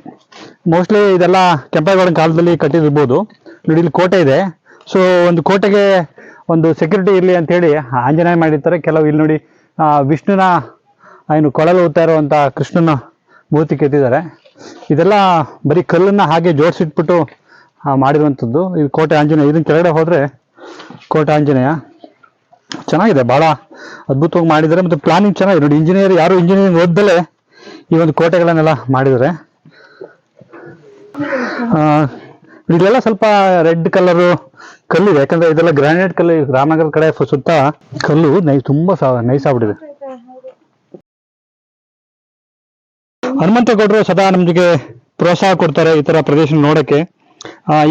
ಮೋಸ್ಟ್ಲಿ ಇದೆಲ್ಲ ಕೆಂಪೇಗೌಡನ ಕಾಲದಲ್ಲಿ ಕಟ್ಟಿರ್ಬೋದು. ನೋಡಿ ಇಲ್ಲಿ ಕೋಟೆ ಇದೆ. ಸೊ ಒಂದು ಕೋಟೆಗೆ ಒಂದು ಸೆಕ್ಯೂರಿಟಿ ಇರಲಿ ಅಂತ ಹೇಳಿ ಆಂಜನೇಯ ಮಾಡಿರ್ತಾರೆ. ಕೆಲವು ಇಲ್ಲಿ ನೋಡಿ ವಿಷ್ಣುನ ಏನು ಕೊಳಲು ಊದ್ತಾ ಇರುವಂತ ಕೃಷ್ಣನ ಮೂರ್ತಿ ಕೆತ್ತಿದ್ದಾರೆ. ಇದೆಲ್ಲ ಬರೀ ಕಲ್ಲನ್ನ ಹಾಗೆ ಜೋಡಿಸಿಟ್ಬಿಟ್ಟು ಮಾಡಿರುವಂಥದ್ದು. ಇದು ಕೋಟೆ ಆಂಜನೇಯ. ಇದನ್ನ ಕೆಳಗಡೆ ಹೋದ್ರೆ ಕೋಟೆ ಆಂಜನೇಯ ಚೆನ್ನಾಗಿದೆ, ಬಹಳ ಅದ್ಭುತವಾಗಿ ಮಾಡಿದ್ದಾರೆ. ಮತ್ತೆ ಪ್ಲಾನಿಂಗ್ ಚೆನ್ನಾಗಿದೆ ನೋಡಿ. ಯಾರು ಇಂಜಿನಿಯರಿಂಗ್ ಓದ್ದಲೇ ಈ ಒಂದು ಕೋಟೆಗಳನ್ನೆಲ್ಲ ಮಾಡಿದ್ದಾರೆ. ಇಲ್ಲೆಲ್ಲ ಸ್ವಲ್ಪ ರೆಡ್ ಕಲರು ಕಲ್ಲಿದೆ, ಯಾಕಂದ್ರೆ ಇದೆಲ್ಲ ಗ್ರಾನೈಟ್ ಕಲ್ಲು. ರಾಮನಗರ ಕಡೆ ಸುತ್ತ ಕಲ್ಲು ತುಂಬಾ ನೈಸ್ ಆಗ್ಬಿಟ್ಟಿದೆ. ಹನುಮಂತೇಗೌಡರು ಸದಾ ನಮ್ಗೆ ಪ್ರೋತ್ಸಾಹ ಕೊಡ್ತಾರೆ ಈ ತರ ಪ್ರದೇಶ ನೋಡಕ್ಕೆ.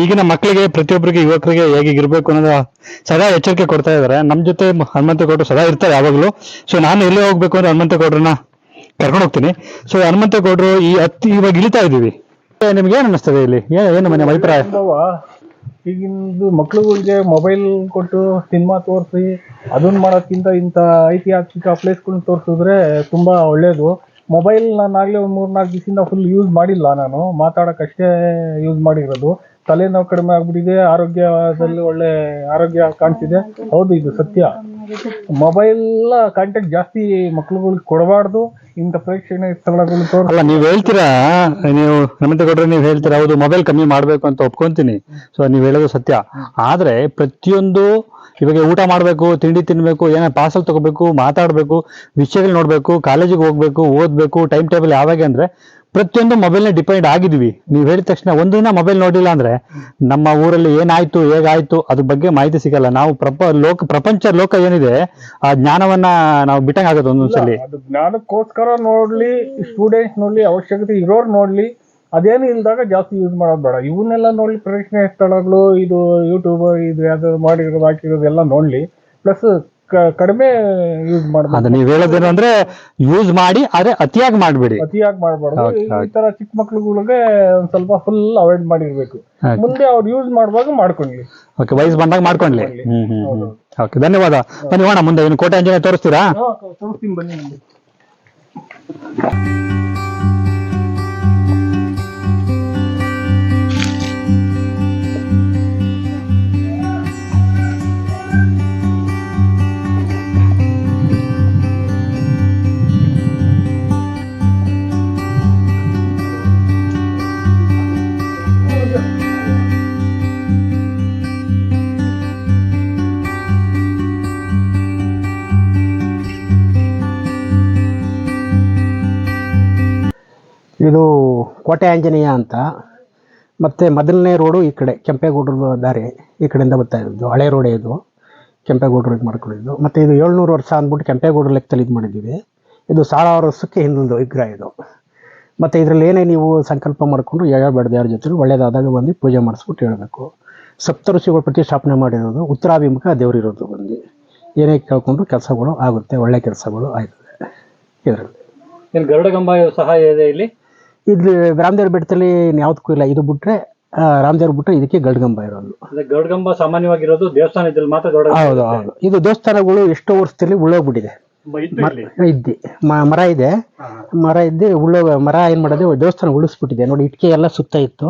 ಈಗಿನ ಮಕ್ಕಳಿಗೆ, ಪ್ರತಿಯೊಬ್ಬರಿಗೆ, ಯುವಕರಿಗೆ ಹೇಗಿರ್ಬೇಕು ಅನ್ನೋದು ಸದಾ ಎಚ್ಚರಿಕೆ ಕೊಡ್ತಾ ಇದ್ದಾರೆ. ನಮ್ಮ ಜೊತೆ ಹನುಮಂತೇಗೌಡರು ಸದಾ ಇರ್ತಾರೆ ಯಾವಾಗಲೂ. ಸೊ ನಾನು ಎಲ್ಲೇ ಹೋಗ್ಬೇಕು ಅಂದ್ರೆ ಹನುಮಂತೇಗೌಡರನ್ನ ಕರ್ಕೊಂಡು ಹೋಗ್ತೀನಿ. ಸೊ ಹನುಮಂತೇಗೌಡರು ಇವಾಗ ಇಳಿತಾ ಇದೀವಿ. ನಿಮ್ಗೆ ಏನ್ ಅನ್ನಿಸ್ತದೆ ಇಲ್ಲಿ? ಏನು ನಿಮ್ಮ ಅಭಿಪ್ರಾಯ? ಈಗಿಂದು ಮಕ್ಳುಗಳಿಗೆ ಮೊಬೈಲ್ ಕೊಟ್ಟು ಸಿನಿಮಾ ತೋರಿಸಿ ಅದನ್ನ ಮಾಡೋದ್ಕಿಂತ ಇಂಥ ಐತಿಹಾಸಿಕ ಪ್ಲೇಸ್ಗಳನ್ನ ತೋರಿಸಿದ್ರೆ ತುಂಬಾ ಒಳ್ಳೇದು. ಮೊಬೈಲ್ ನಾನಾಗಲೇ ಒಂದು 3-4 ದಿವಸದಿಂದ ಫುಲ್ ಯೂಸ್ ಮಾಡಿಲ್ಲ. ನಾನು ಮಾತಾಡೋಕ್ಕಷ್ಟೇ ಯೂಸ್ ಮಾಡಿರೋದು. ತಲೆನೋವು ಕಡಿಮೆ ಆಗ್ಬಿಟ್ಟಿದೆ, ಆರೋಗ್ಯದಲ್ಲಿ ಒಳ್ಳೆ ಆರೋಗ್ಯ ಕಾಣ್ತಿದೆ. ಹೌದು, ಇದು ಸತ್ಯ. ಮೊಬೈಲ್ ಕಾಂಟ್ಯಾಕ್ಟ್ ಜಾಸ್ತಿ ಮಕ್ಳುಗಳಿಗೆ ಕೊಡಬಾರ್ದು. ಇಂಥ ಪ್ರೇಕ್ಷಣೀಯ ಸ್ಥಳಗಳು ಅಲ್ಲ, ನೀವ್ ಹೇಳ್ತೀರಾ, ನೀವು ಹನುಮಂತೇಗೌಡರು ನೀವು ಹೇಳ್ತೀರಾ, ಹೌದು ಮೊಬೈಲ್ ಕಮ್ಮಿ ಮಾಡ್ಬೇಕು ಅಂತ ಒಪ್ಕೊಂತೀನಿ. ಸೊ ನೀವ್ ಹೇಳೋದು ಸತ್ಯ. ಆದ್ರೆ ಪ್ರತಿಯೊಂದು ಇವಾಗ ಊಟ ಮಾಡ್ಬೇಕು, ತಿಂಡಿ ತಿನ್ಬೇಕು, ಏನೋ ಪಾರ್ಸಲ್ ತಗೋಬೇಕು, ಮಾತಾಡ್ಬೇಕು, ವಿಷಯಗಳು ನೋಡ್ಬೇಕು, ಕಾಲೇಜಿಗೆ ಹೋಗ್ಬೇಕು, ಓದ್ಬೇಕು, ಟೈಮ್ ಟೇಬಲ್ ಯಾವಾಗ ಅಂದ್ರೆ ಪ್ರತಿಯೊಂದು ಮೊಬೈಲ್ನ ಡಿಪೆಂಡ್ ಆಗಿದ್ವಿ. ನೀವ್ ಹೇಳಿದ ತಕ್ಷಣ ಒಂದಿನ ಮೊಬೈಲ್ ನೋಡಿಲ್ಲ ಅಂದ್ರೆ ನಮ್ಮ ಊರಲ್ಲಿ ಏನಾಯ್ತು, ಹೇಗಾಯ್ತು ಅದ್ರ ಬಗ್ಗೆ ಮಾಹಿತಿ ಸಿಗಲ್ಲ. ನಾವು ಪ್ರಪಂಚ ಲೋಕ ಏನಿದೆ ಆ ಜ್ಞಾನವನ್ನ ನಾವು ಬಿಟ್ಟಂಗ್ ಆಗುತ್ತೆ ಒಂದೊಂದ್ಸಲಿ. ಅದು ಜ್ಞಾನಕ್ಕೋಸ್ಕರ ನೋಡ್ಲಿ, ಸ್ಟೂಡೆಂಟ್ಸ್ ನೋಡ್ಲಿ, ಅವಶ್ಯಕತೆ ಇರೋರು ನೋಡ್ಲಿ, ಅದೇನು ಇಲ್ದಾಗ ಜಾಸ್ತಿ ಯೂಸ್ ಮಾಡೋದು ಬೇಡ. ಇವನ್ನೆಲ್ಲ ನೋಡ್ಲಿ, ಪ್ರೇಕ್ಷಣೀಯ ಸ್ಥಳಗಳು, ಇದು ಯೂಟ್ಯೂಬ್ ಇದು ಯಾವ್ದು ಮಾಡಿರೋದು ಹಾಕಿರೋದು ಎಲ್ಲ ನೋಡ್ಲಿ. ಪ್ಲಸ್ ಕಡಿಮೆ ಯೂಸ್ ಮಾಡ್ಬೋದು. ಅದು ನೀವ್ ಹೇಳೋದೇನು ಅಂದ್ರೆ ಯೂಸ್ ಮಾಡಿ, ಆದ್ರೆ ಅತಿಯಾಗಿ ಮಾಡ್ಬೇಡಿ. ಅತಿಯಾಗಿ ಮಾಡ್ಬಾರ್ದು. ಈ ತರ ಚಿಕ್ಕ ಮಕ್ಳುಗಳಿಗೆ ಒಂದ್ ಸ್ವಲ್ಪ ಫುಲ್ ಅವಾಯ್ಡ್ ಮಾಡಿರ್ಬೇಕು. ಮುಂದೆ ಅವ್ರು ಯೂಸ್ ಮಾಡುವಾಗ ಮಾಡ್ಕೊಂಡ್ಲಿ. ಓಕೆ, ವಯಸ್ಸು ಬಂದಾಗ ಮಾಡ್ಕೊಂಡ್ಲಿ. ಓಕೆ, ಧನ್ಯವಾದ. ಬನ್ನಿ ಹೋಣ ಮುಂದೆ. ಇನ್ನು ಕೋಟೆ ಆಂಜನೇಯ ತೋರಿಸ್ತೀರಾ? ತೋರಿಸ್ತೀನಿ ಬನ್ನಿ. ಇದು ಕೋಟೆ ಆಂಜನೇಯ ಅಂತ. ಮತ್ತು ಮೊದಲನೇ ರೋಡು ಈ ಕಡೆ ಕೆಂಪೇಗೌಡರ ದಾರಿ ಈ ಕಡೆಯಿಂದ ಬರ್ತಾ ಇದ್ದು ಹಳೆ ರೋಡೇ ಇದು, ಕೆಂಪೇಗೌಡರು ಇದು ಮಾಡ್ಕೊಂಡಿದ್ದು. ಮತ್ತು ಇದು 700 ವರ್ಷ ಅಂದ್ಬಿಟ್ಟು ಕೆಂಪೇಗೌಡರ ಲೆಕ್ಕದಲ್ಲಿ ಇದು ಮಾಡಿದ್ದೀವಿ. ಇದು 1000 ವರ್ಷಕ್ಕೆ ಹಿಂದೊಂದು ವಿಗ್ರಹ ಇದು. ಮತ್ತು ಇದರಲ್ಲಿ ಏನೇ ನೀವು ಸಂಕಲ್ಪ ಮಾಡಿಕೊಂಡು ಹೇಳ್ಬೇಡ್ದು ಯಾರ ಜೊತೆ ಒಳ್ಳೇದಾದಾಗ ಬಂದು ಪೂಜೆ ಮಾಡಿಸ್ಬಿಟ್ಟು ಹೇಳಬೇಕು. ಸಪ್ತಋಷಿಗಳು ಪ್ರತಿಷ್ಠಾಪನೆ ಮಾಡಿರೋದು, ಉತ್ತರಾಭಿಮುಖ ದೇವರಿರೋದು. ಬಂದು ಏನೇ ಕೇಳ್ಕೊಂಡು ಕೆಲಸಗಳು ಆಗುತ್ತೆ, ಒಳ್ಳೆ ಕೆಲಸಗಳು ಆಯ್ತದೆ ಇದರಲ್ಲಿ. ಏನು ಗರುಡಗಂಬ ಸಹ ಇದೆ ಇಲ್ಲಿ? ಇಲ್ಲಿ ರಾಮದೇವ್ರ ಬೆಟ್ಟದಲ್ಲಿ ಯಾವುದಕ್ಕೂ ಇಲ್ಲ. ಇದು ಬಿಟ್ಟರೆ ರಾಮದೇವ್ರ ಬಿಟ್ಟರೆ ಇದಕ್ಕೆ ಗರುಡಗಂಬ ಇರೋದು. ಗರುಡಗಂಬ ಸಾಮಾನ್ಯವಾಗಿರೋದು ದೇವಸ್ಥಾನದಲ್ಲಿ ಮಾತ್ರ. ಹೌದು ಹೌದು. ಇದು ದೇವಸ್ಥಾನಗಳು ಎಷ್ಟೋ ವರ್ಷದಲ್ಲಿ ಉಳ್ಳೋಗ್ಬಿಟ್ಟಿದೆ. ಇದ್ದಿ ಮರ ಇದೆ, ಮರ ಇದ್ದು ಮರ ಏನು ಮಾಡೋದು, ದೇವಸ್ಥಾನ ಉಳಿಸ್ಬಿಟ್ಟಿದೆ ನೋಡಿ. ಇಟ್ಕೆ ಎಲ್ಲ ಸುತ್ತ ಇತ್ತು,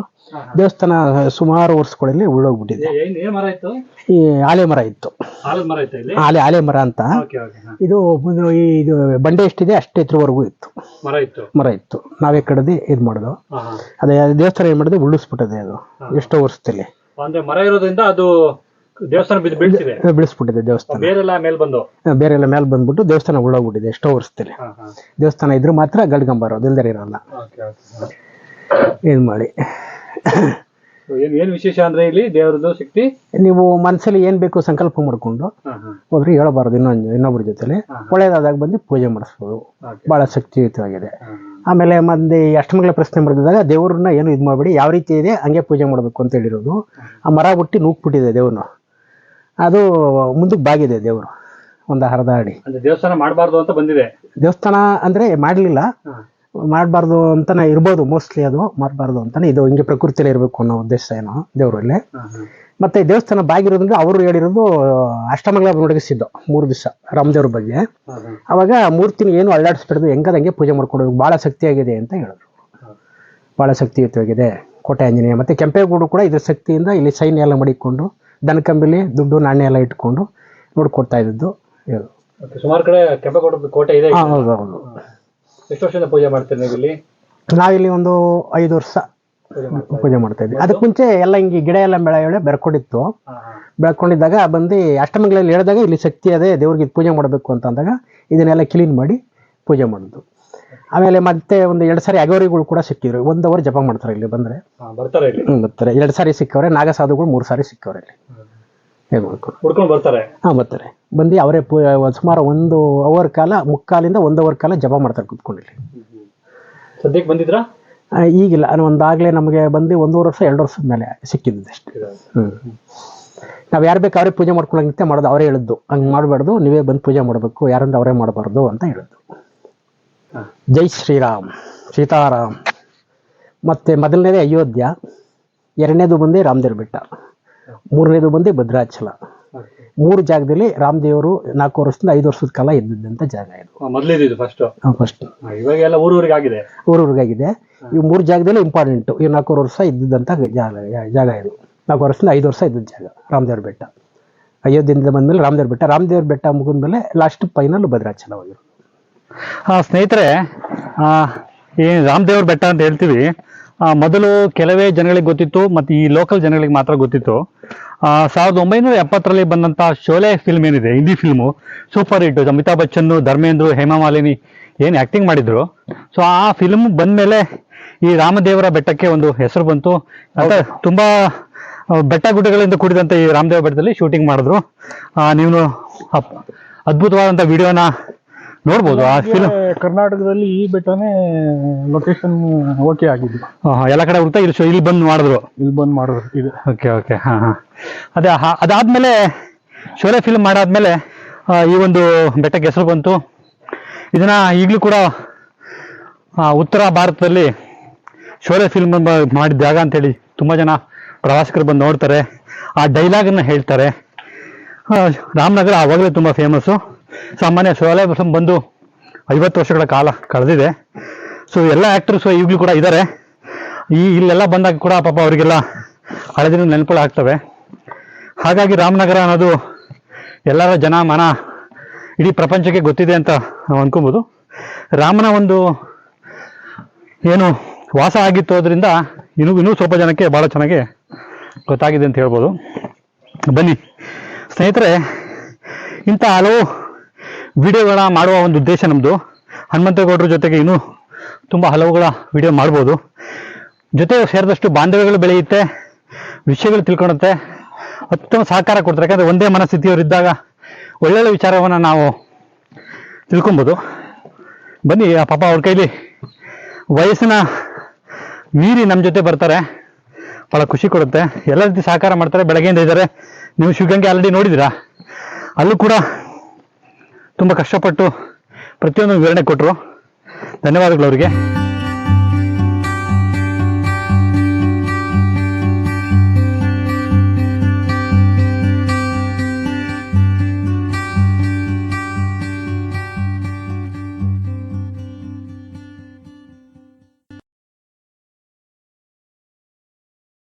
ದೇವಸ್ಥಾನ ಸುಮಾರು ವರ್ಷಗಳಲ್ಲಿ ಉಳ್ಳೋಗ್ಬಿಟ್ಟಿದೆ. ಈ ಆಲೆ ಮರ ಇತ್ತು, ಆಲೆ ಮರ ಅಂತ. ಇದು ಇದು ಬಂಡೆ ಎಷ್ಟಿದೆ ಅಷ್ಟು ಎತ್ತರವರೆಗೂ ಇತ್ತು, ಮರ ಇತ್ತು. ನಾವೇ ಕಡ್ದು ಇದು ಮಾಡೋದು. ಅದೇ ದೇವಸ್ಥಾನ ಏನ್ ಮಾಡಿದೆ ಉಳಿಸ್ಬಿಟ್ಟಿದೆ ಅದು ಎಷ್ಟೋ ವರ್ಷದಲ್ಲಿ. ಮರ ಇರೋದ್ರಿಂದ ಅದು ದೇವಸ್ಥಾನ ಬಿಡಿಸ್ಬಿಟ್ಟಿದೆ. ದೇವಸ್ಥಾನ ಬೇರೆಲ್ಲ ಮೇಲೆ ಬಂದ್ಬಿಟ್ಟು ದೇವಸ್ಥಾನ ಉಳ್ಳೋಗ್ಬಿಟ್ಟಿದೆ ಎಷ್ಟೋ ವರ್ಷದಲ್ಲಿ. ದೇವಸ್ಥಾನ ಇದ್ರೆ ಮಾತ್ರ ಗರುಡಗಂಬ ಇರೋದು, ಇಲ್ದರೆ ಇರಲ್ಲ. ಏನ್ ಮಾಡಿ ಏನ್ ವಿಶೇಷ ಅಂದ್ರೆ ಇಲ್ಲಿ ದೇವರದ್ದು ಶಕ್ತಿ. ನೀವು ಮನಸ್ಸಲ್ಲಿ ಏನ್ ಬೇಕು ಸಂಕಲ್ಪ ಮಾಡ್ಕೊಂಡು ಹೋದ್ರೆ ಹೇಳಬಾರದು ಇನ್ನೊಬ್ಬರ ಜೊತೆಲಿ. ಒಳ್ಳೇದಾದಾಗ ಬಂದು ಪೂಜೆ ಮಾಡಿಸ್ಬೋದು, ಬಹಳ ಶಕ್ತಿಯುತವಾಗಿದೆ. ಆಮೇಲೆ ಮಂದಿ ಅಷ್ಟಮಂಗಲ ಪ್ರಶ್ನೆ ಮಾಡಿದಾಗ ದೇವ್ರನ್ನ ಏನು ಇದು ಮಾಡಬೇಡಿ, ಯಾವ ರೀತಿ ಇದೆ ಹಂಗೆ ಪೂಜೆ ಮಾಡಬೇಕು ಅಂತ ಹೇಳಿರೋದು. ಆ ಮರ ಹುಟ್ಟಿ ನೂಕ್ಬಿಟ್ಟಿದೆ ದೇವ್ರನ್ನ, ಅದು ಮುಂದಕ್ಕೆ ಬಾಗಿದೆ ದೇವರು ಒಂದು ಅರ್ಧ ಅಡಿ. ದೇವಸ್ಥಾನ ಮಾಡಬಾರ್ದು ಅಂತ ಬಂದಿದೆ. ದೇವಸ್ಥಾನ ಅಂದ್ರೆ ಮಾಡಲಿಲ್ಲ, ಮಾಡಬಾರ್ದು ಅಂತಾನೆ ಇರ್ಬೋದು ಮೋಸ್ಟ್ಲಿ. ಅದು ಮಾಡಬಾರ್ದು ಅಂತಾನೆ ಇದು ಹಿಂಗೆ ಪ್ರಕೃತಿಯಲ್ಲಿ ಇರಬೇಕು ಅನ್ನೋ ಉದ್ದೇಶ ಏನೋ ದೇವರಲ್ಲಿ. ಮತ್ತೆ ದೇವಸ್ಥಾನ ಬಾಗಿರೋದ್ರಿಂದ ಅವರು ಹೇಳಿರೋದು ಅಷ್ಟಮಂಗಲ ನಡಗಿಸಿದ್ದು 3 ದಿವಸ ರಾಮದೇವ್ರ ಬಗ್ಗೆ. ಅವಾಗ ಮೂರ್ತಿನ ಏನು ಅಳ್ಳಾಡಿಸ್ಬಿಡೋದು, ಹೆಂಗದಂಗೆ ಪೂಜೆ ಮಾಡ್ಕೊಂಡು ಬಹಳ ಶಕ್ತಿಯಾಗಿದೆ ಅಂತ ಹೇಳಿದ್ರು. ಬಹಳ ಶಕ್ತಿಯುತವಾಗಿದೆ ಕೋಟೆ ಆಂಜನೇಯ. ಮತ್ತೆ ಕೆಂಪೇಗೌಡರು ಕೂಡ ಇದ್ರ ಶಕ್ತಿಯಿಂದ ಇಲ್ಲಿ ಸೈನ್ಯ ಎಲ್ಲ ಮಡಿಕೊಂಡು ದನಕಂಬಿಲಿ ದುಡ್ಡು ನಾಣ್ಯ ಎಲ್ಲ ಇಟ್ಕೊಂಡು ನೋಡ್ಕೊಡ್ತಾ ಇದ್ದದ್ದು. ಸುಮಾರು ಕಡೆ ಕೆಂಪೇಗೌಡ ಕೋಟೆ ಇದೆ. ಹೌದೌದು. ಎಷ್ಟು ವರ್ಷದಿಂದ ಪೂಜೆ ಮಾಡ್ತೀರಿ ನೀವು ಇಲ್ಲಿ? ನಾವಿಲ್ಲಿ ಒಂದು 5 ವರ್ಷ ಪೂಜೆ ಮಾಡ್ತಾ ಇದ್ವಿ. ಅದಕ್ಕೆ ಮುಂಚೆ ಎಲ್ಲ ಹಿಂಗೆ ಗಿಡ ಎಲ್ಲ ಬೆಳ್ಕೊಂಡಿತ್ತು. ಬೆಳ್ಕೊಂಡಿದ್ದಾಗ ಬಂದು ಅಷ್ಟಮಂಗಲಲ್ಲಿ ಹೇಳಿದಾಗ ಇಲ್ಲಿ ಶಕ್ತಿ ಅದೇ ದೇವ್ರಿಗೆ ಪೂಜೆ ಮಾಡಬೇಕು ಅಂತ ಅಂದಾಗ ಇದನ್ನೆಲ್ಲ ಕ್ಲೀನ್ ಮಾಡಿ ಪೂಜೆ ಮಾಡೋದು. ಆಮೇಲೆ ಮತ್ತೆ ಒಂದು 2 ಸಾರಿ ಅಗೌರಿಗಳು ಕೂಡ ಸಿಕ್ಕಿದ್ರು. 1 ಅವರ್ ಜಪ ಮಾಡ್ತಾರೆ ಇಲ್ಲಿ ಬಂದ್ರೆ. ಬರ್ತಾರೆ 2 ಸಾರಿ ಸಿಕ್ಕವ್ರೆ. ನಾಗಸಾಧುಗಳು 3 ಸಾರಿ ಸಿಕ್ಕವ್ರೆ ಇಲ್ಲಿ. ಬರ್ತಾರೆ ಬಂದು ಅವರೇ ಸುಮಾರು 1 ಅವರ್ ಕಾಲ, ಮುಕ್ಕಾಲಿಂದ 1 ಅವರ್ ಕಾಲ ಜಪ ಮಾಡ್ತಾರೆ ಕುತ್ಕೊಂಡಿಲ್ಲಿ. ಸದ್ಯಕ್ಕೆ ಬಂದಿದ್ರಾ? ಈಗಿಲ್ಲ, ಒಂದಾಗ್ಲೇ ನಮಗೆ ಬಂದು 1.5 ವರ್ಷ 2 ವರ್ಷದ ಮೇಲೆ ಸಿಕ್ಕಿದ್ದು ಅಷ್ಟೇ. ನಾವ್ ಯಾರು ಬೇಕು ಅವರೇ ಪೂಜೆ ಮಾಡ್ಕೊಳಂಗಿತ್ತೆ ಮಾಡೋದು. ಅವರೇ ಹೇಳಿದ್ದು ಹಂಗೆ ಮಾಡಬಾರ್ದು, ನೀವೇ ಬಂದು ಪೂಜೆ ಮಾಡಬೇಕು, ಯಾರಂದ್ರೆ ಅವರೇ ಮಾಡಬಾರ್ದು ಅಂತ ಹೇಳಿದ್ದು. ಜೈ ಶ್ರೀರಾಮ್, ಸೀತಾರಾಮ್. ಮತ್ತೆ ಮೊದಲನೇದೇ ಅಯೋಧ್ಯ, 2ನೇದು ಬಂದೇ ರಾಮದೇವ್ರ ಬೆಟ್ಟ, 3ನೇದು ಬಂದೇ ಭದ್ರಾಚಲ. 3 ಜಾಗದಲ್ಲಿ ರಾಮದೇವರು 4 ವರ್ಷದಿಂದ 5 ವರ್ಷದ ಕಾಲ ಇದ್ದಂತ ಜಾಗ ಇದು. ಫಸ್ಟ್ ಇವಾಗೆಲ್ಲ ಊರೂರಿಗಾಗಿದೆ. ಈ 3 ಜಾಗದಲ್ಲಿ ಇಂಪಾರ್ಟೆಂಟ್. ಈ 4 ವರ್ಷ ಇದ್ದಂತ ಜಾಗ ಇದು. 4 ವರ್ಷದಿಂದ 5 ವರ್ಷ ಇದ್ದ ಜಾಗ ರಾಮದೇವ್ರ ಬೆಟ್ಟ. ಅಯೋಧ್ಯೆಯಿಂದ ಬಂದ್ಮೇಲೆ ರಾಮದೇವ್ರ ಬೆಟ್ಟ ಮುಗಿದ್ಮೇಲೆ ಲಾಸ್ಟ್ ಫೈನಲ್ ಭದ್ರಾಚಲ ಹೋಗಿರೋದು. ಸ್ನೇಹಿತರೆ, ಈ ರಾಮದೇವ್ರ ಬೆಟ್ಟ ಅಂತ ಹೇಳ್ತೀವಿ. ಮೊದಲು ಕೆಲವೇ ಜನಗಳಿಗೆ ಗೊತ್ತಿತ್ತು, ಮತ್ತು ಈ ಲೋಕಲ್ ಜನಗಳಿಗೆ ಮಾತ್ರ ಗೊತ್ತಿತ್ತು. 1970ರಲ್ಲಿ ಬಂದಂತ ಶೋಲೆ ಫಿಲ್ಮ್ ಏನಿದೆ, Hindi film, super hit. Amitabh Bachchan, Dharmendra, Hema Malini ಏನು ಆ್ಯಕ್ಟಿಂಗ್ ಮಾಡಿದ್ರು. ಸೊ ಆ ಫಿಲ್ಮ್ ಬಂದಮೇಲೆ ಈ ರಾಮದೇವರ ಬೆಟ್ಟಕ್ಕೆ ಒಂದು ಹೆಸರು ಬಂತು ಅಂತ. ತುಂಬಾ ಬೆಟ್ಟ ಗುಡ್ಡಗಳಿಂದ ಕೂಡಿದಂಥ ಈ ರಾಮದೇವ ಬೆಟ್ಟದಲ್ಲಿ ಶೂಟಿಂಗ್ ಮಾಡಿದ್ರು. ನೀವು ಅದ್ಭುತವಾದಂಥ ವಿಡಿಯೋನ ನೋಡ್ಬೋದು. ಆ ಫಿಲ್ಮ್ ಕರ್ನಾಟಕದಲ್ಲಿ ಈ ಬೆಟ್ಟನೇ ಲೊಕೇಶನ್ ಓಕೆ ಆಗಿದ್ದು. ಎಲ್ಲ ಕಡೆ ಹುಡುಕ್ತಾ ಇಲ್ಲಿ ಬಂದು ಮಾಡಿದ್ರು. ಇದು ಓಕೆ. ಅದೇ ಅದಾದ್ಮೇಲೆ ಶೋಲೆ ಫಿಲ್ಮ್ ಮಾಡಾದ್ಮೇಲೆ ಈ ಒಂದು ಬೆಟ್ಟಕ್ಕೆ ಹೆಸರು ಬಂತು. ಇದನ್ನ ಈಗಲೂ ಕೂಡ ಉತ್ತರ ಭಾರತದಲ್ಲಿ ಶೋಲೆ ಫಿಲ್ಮ್ ಮಾಡಿದ ಜಾಗ ಅಂತೇಳಿ ತುಂಬಾ ಜನ ಪ್ರವಾಸಿಗರು ಬಂದು ನೋಡ್ತಾರೆ. ಆ ಡೈಲಾಗನ್ನ ಹೇಳ್ತಾರೆ. ರಾಮನಗರ ಆವಾಗಲೇ ತುಂಬ ಫೇಮಸ್ಸು. ಸಾಮಾನ್ಯ ಶೋಲೆ ಫಿಲ್ಮ್ ಬಂದು 50 ವರ್ಷಗಳ ಕಾಲ ಕಳೆದಿದೆ. ಸೊ ಎಲ್ಲ ಆ್ಯಕ್ಟರ್ಸು ಈಗಲೂ ಕೂಡ ಇದ್ದಾರೆ. ಇಲ್ಲೆಲ್ಲ ಬಂದಾಗ ಕೂಡ ಪಾಪ ಅವರಿಗೆಲ್ಲ ಹಳೆದಿನ ನೆನಪುಗಳು ಆಗ್ತವೆ. ಹಾಗಾಗಿ ರಾಮನಗರ ಅನ್ನೋದು ಎಲ್ಲರ ಜನಮನ ಇಡೀ ಪ್ರಪಂಚಕ್ಕೆ ಗೊತ್ತಿದೆ ಅಂತ ನಾವು ಅನ್ಕೊಬೋದು. ರಾಮನ ಒಂದು ಏನು ವಾಸ ಆಗಿತ್ತು, ಅದರಿಂದ ಇನ್ನೂ ಸ್ವಲ್ಪ ಜನಕ್ಕೆ ಭಾಳ ಚೆನ್ನಾಗಿ ಗೊತ್ತಾಗಿದೆ ಅಂತ ಹೇಳ್ಬೋದು. ಬನ್ನಿ ಸ್ನೇಹಿತರೆ, ಇಂಥ ಹಲವು ವಿಡಿಯೋಗಳ ಮಾಡುವ ಒಂದು ಉದ್ದೇಶ ನಮ್ಮದು. ಹನುಮಂತೇಗೌಡರ ಜೊತೆಗೆ ಇನ್ನೂ ತುಂಬ ಹಲವುಗಳ ವಿಡಿಯೋ ಮಾಡ್ಬೋದು. ಜೊತೆ ಸೇರಿದಷ್ಟು ಬಾಂಧವ್ಯಗಳು ಬೆಳೆಯುತ್ತೆ, ವಿಷಯಗಳು ತಿಳ್ಕೊಳುತ್ತೆ, ಉತ್ತಮ ಸಹಕಾರ ಕೊಡ್ತಾರೆ. ಯಾಕಂದರೆ ಒಂದೇ ಮನಸ್ಥಿತಿಯವರಿದ್ದಾಗ ಒಳ್ಳೊಳ್ಳೆ ವಿಚಾರವನ್ನು ನಾವು ತಿಳ್ಕೊಬೋದು. ಬನ್ನಿ, ಪಾಪ ಅವ್ರ ಕೈಲಿ ವಯಸ್ಸಿನ ಮೀರಿ ನಮ್ಮ ಜೊತೆ ಬರ್ತಾರೆ, ಭಾಳ ಖುಷಿ ಕೊಡುತ್ತೆ. ಎಲ್ಲ ರೀತಿ ಸಹಕಾರ ಮಾಡ್ತಾರೆ, ಬೆಳಗ್ಗೆಯಿಂದ ಇದ್ದಾರೆ. ನೀವು ಶಿವಗಂಗೆ ಆಲ್ರೆಡಿ ನೋಡಿದ್ದೀರಾ, ಅಲ್ಲೂ ಕೂಡ ತುಂಬ ಕಷ್ಟಪಟ್ಟು ಪ್ರತಿಯೊಂದು ವಿವರಣೆ ಕೊಟ್ಟರು. ಧನ್ಯವಾದಗಳು ಅವರಿಗೆ.